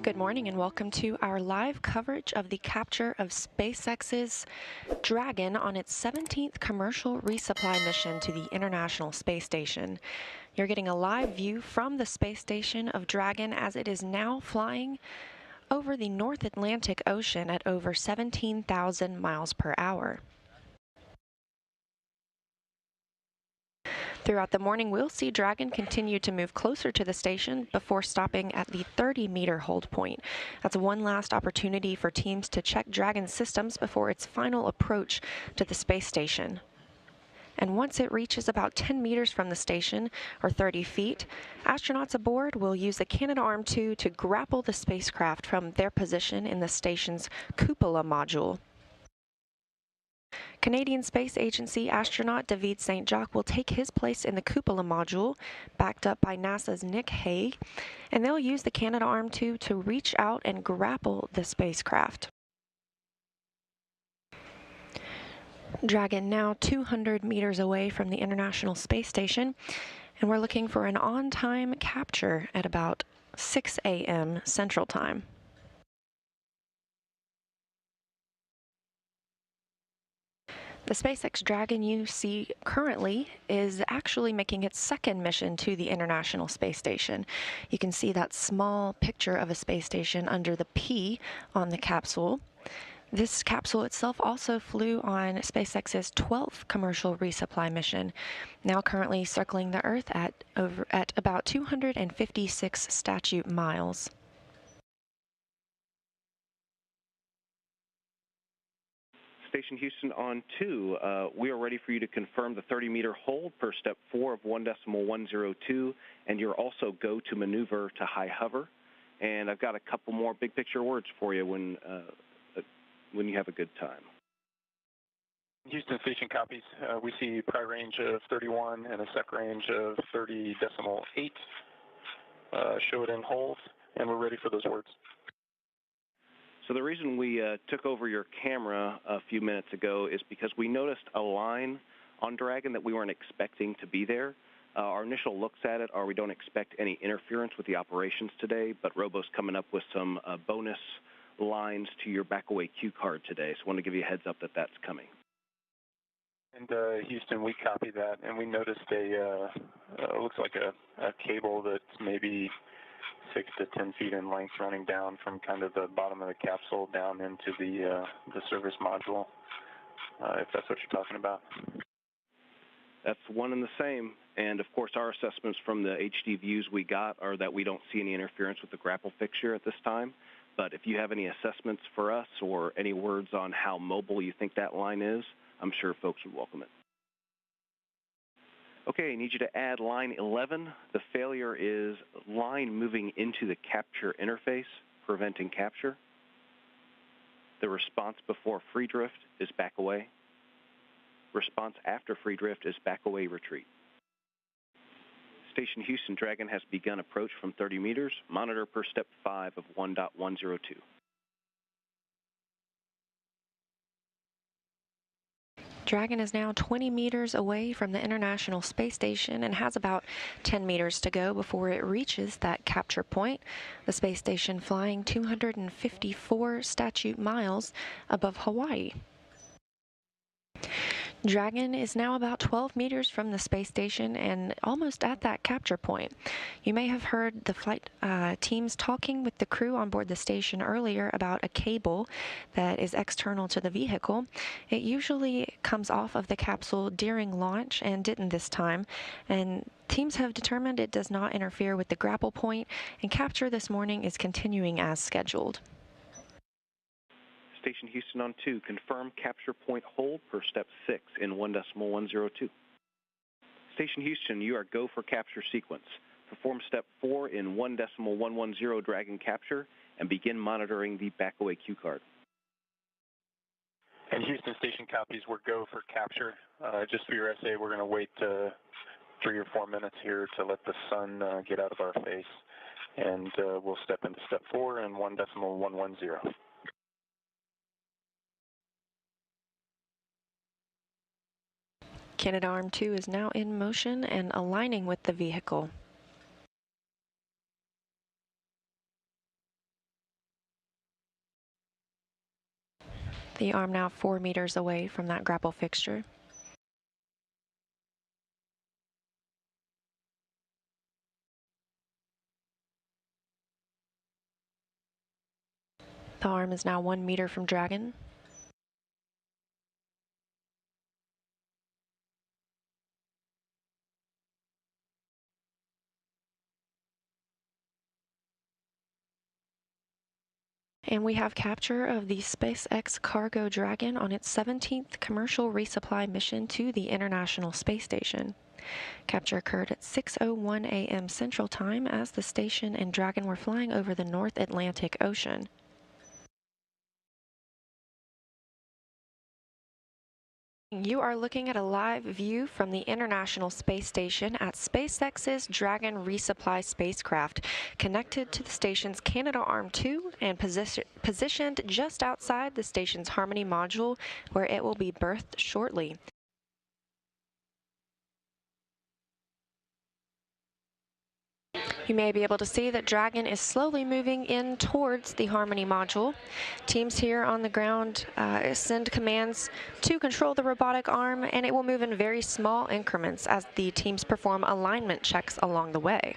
Good morning and welcome to our live coverage of the capture of SpaceX's Dragon on its 17th commercial resupply mission to the International Space Station. You're getting a live view from the space station of Dragon as it is now flying over the North Atlantic Ocean at over 17,000 miles per hour. Throughout the morning, we'll see Dragon continue to move closer to the station before stopping at the 30-meter hold point. That's one last opportunity for teams to check Dragon's systems before its final approach to the space station. And once it reaches about 10 meters from the station, or 30 feet, astronauts aboard will use the Canadarm2 to grapple the spacecraft from their position in the station's cupola module. Canadian Space Agency astronaut David St. Jacques will take his place in the cupola module, backed up by NASA's Nick Hague, and they'll use the Canadarm2 to reach out and grapple the spacecraft. Dragon now 200 meters away from the International Space Station, and we're looking for an on-time capture at about 6 a.m. Central Time. The SpaceX Dragon you see currently is actually making its second mission to the International Space Station. You can see that small picture of a space station under the P on the capsule. This capsule itself also flew on SpaceX's 12th commercial resupply mission, now currently circling the Earth at about 256 statute miles. Station Houston on 2, we are ready for you to confirm the 30-meter hold per step 4 of 1.102, and you're also go to maneuver to high hover. And I've got a couple more big picture words for you when you have a good time. Houston Station copies. We see prior range of 31 and a sec range of 30.8. Show it in hold, and we're ready for those words. So the reason we took over your camera a few minutes ago is because we noticed a line on Dragon that we weren't expecting to be there. Our initial looks at it are we don't expect any interference with the operations today, but Robo's coming up with some bonus lines to your backaway cue card today, so I want to give you a heads up that that's coming. And Houston, we copy that, and we noticed looks like a cable that's maybe 6 to 10 feet in length running down from kind of the bottom of the capsule down into the service module, if that's what you're talking about. That's one and the same, and of course our assessments from the HD views we got are that we don't see any interference with the grapple fixture at this time, but if you have any assessments for us or any words on how mobile you think that line is, I'm sure folks would welcome it. Okay, I need you to add line 11. The failure is line moving into the capture interface, preventing capture. The response before free drift is back away. Response after free drift is back away retreat. Station Houston Dragon has begun approach from 30 meters. Monitor per step 5 of 1.102. Dragon is now 20 meters away from the International Space Station and has about 10 meters to go before it reaches that capture point. The space station flying 254 statute miles above Hawaii. Dragon is now about 12 meters from the space station and almost at that capture point. You may have heard the flight teams talking with the crew on board the station earlier about a cable that is external to the vehicle. It usually comes off of the capsule during launch and didn't this time, and teams have determined it does not interfere with the grapple point, and capture this morning is continuing as scheduled. Station Houston on 2, confirm capture point hold per step 6 in 1.102. Station Houston, you are go for capture sequence. Perform step 4 in 1.110 Dragon capture and begin monitoring the backaway cue card. And Houston Station copies, we're go for capture. Just for your essay, we're going to wait 3 or 4 minutes here to let the sun get out of our face, and we'll step into step 4 in 1.110. Canadarm2 is now in motion and aligning with the vehicle. The arm now 4 meters away from that grapple fixture. The arm is now 1 meter from Dragon. And we have capture of the SpaceX Cargo Dragon on its 17th commercial resupply mission to the International Space Station. Capture occurred at 6:01 a.m. Central Time as the station and Dragon were flying over the North Atlantic Ocean. You are looking at a live view from the International Space Station at SpaceX's Dragon resupply spacecraft, connected to the station's Canadarm2 and positioned just outside the station's Harmony module, where it will be berthed shortly. You may be able to see that Dragon is slowly moving in towards the Harmony module. Teams here on the ground send commands to control the robotic arm, and it will move in very small increments as the teams perform alignment checks along the way.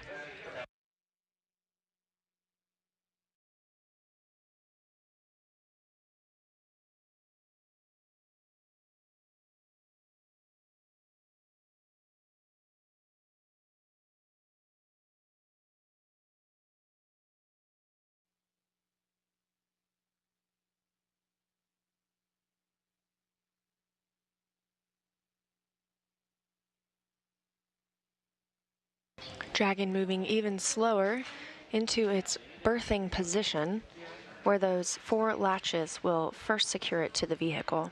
Dragon moving even slower into its berthing position, where those 4 latches will first secure it to the vehicle.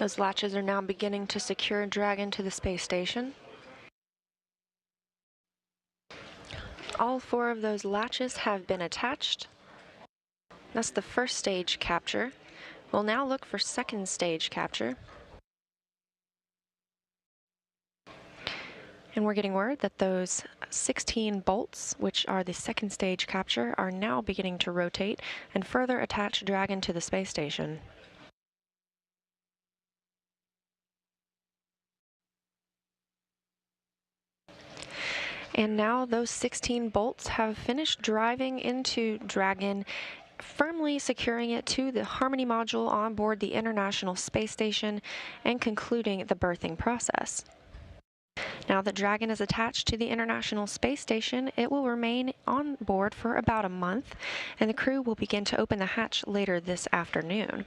Those latches are now beginning to secure Dragon to the space station. All 4 of those latches have been attached. That's the first stage capture. We'll now look for second stage capture. And we're getting word that those 16 bolts, which are the second stage capture, are now beginning to rotate and further attach Dragon to the space station. And now those 16 bolts have finished driving into Dragon, firmly securing it to the Harmony module on board the International Space Station and concluding the berthing process. Now that Dragon is attached to the International Space Station, it will remain on board for about a month, and the crew will begin to open the hatch later this afternoon.